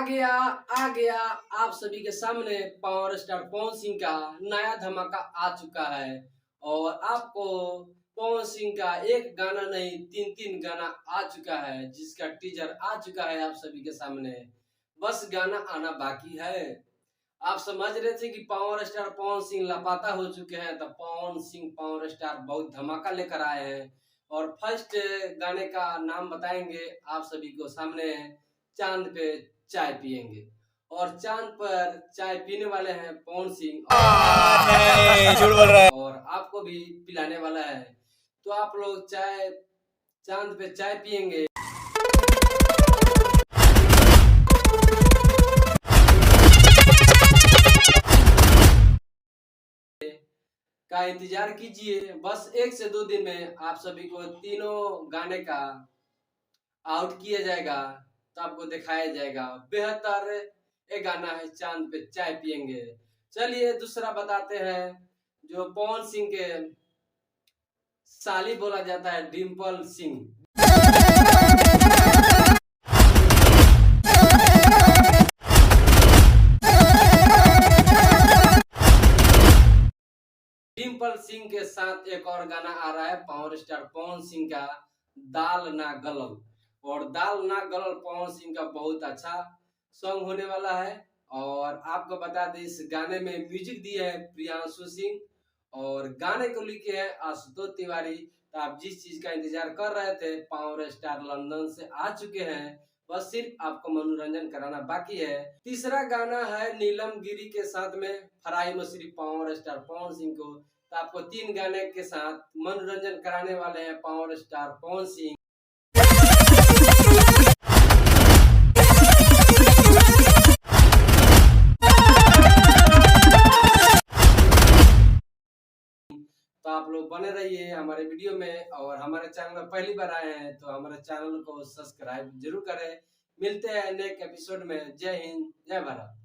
आ गया आप सभी के सामने पावर स्टार पवन सिंह का नया धमाका आ चुका है। और आपको पवन सिंह का एक गाना नहीं 3 गाना आ चुका है, जिसका टीजर आ चुका है आप सभी के सामने। बस गाना आना बाकी है। आप समझ रहे थे कि पावर स्टार पवन सिंह लापता हो चुके हैं, तो पवन सिंह पावर स्टार बहुत धमाका लेकर आए हैं। और फर्स्ट गाने का नाम बताएंगे आप सभी को सामने, चांद पे चाय पिएंगे। और चांद पर चाय पीने वाले हैं पवन सिंह झूठ बोल रहा है। और आपको भी पिलाने वाला है। तो आप लोग चांद पे चाय पिएंगे का इंतजार कीजिए। बस 1 से 2 दिन में आप सभी को तीनों गाने का आउट किया जाएगा, तो आपको दिखाया जाएगा। बेहतर एक गाना है चांद पे चाय पिएंगे। चलिए दूसरा बताते हैं, जो पवन सिंह के साली बोला जाता है डिम्पल सिंह। डिम्पल सिंह के साथ एक और गाना आ रहा है पावर स्टार पवन सिंह का, दाल ना गलल। और दाल ना गलल पवन सिंह का बहुत अच्छा सॉन्ग होने वाला है। और आपको बता दें, इस गाने में म्यूजिक दिया है प्रियांशु सिंह और गाने को लिखे है आशुतोष तिवारी। तो आप जिस चीज का इंतजार कर रहे थे, पावर स्टार लंदन से आ चुके हैं। बस सिर्फ आपको मनोरंजन कराना बाकी है। तीसरा गाना है नीलम गिरी के साथ में फराई मछली पावर स्टार पवन सिंह को। तो आपको 3 गाने के साथ मनोरंजन कराने वाले हैं पावर स्टार पवन सिंह। तो आप लोग बने रहिए हमारे वीडियो में, और हमारे चैनल में पहली बार आए हैं तो हमारे चैनल को सब्सक्राइब जरूर करें। मिलते हैं नेक्स्ट एपिसोड में। जय हिंद, जय भारत।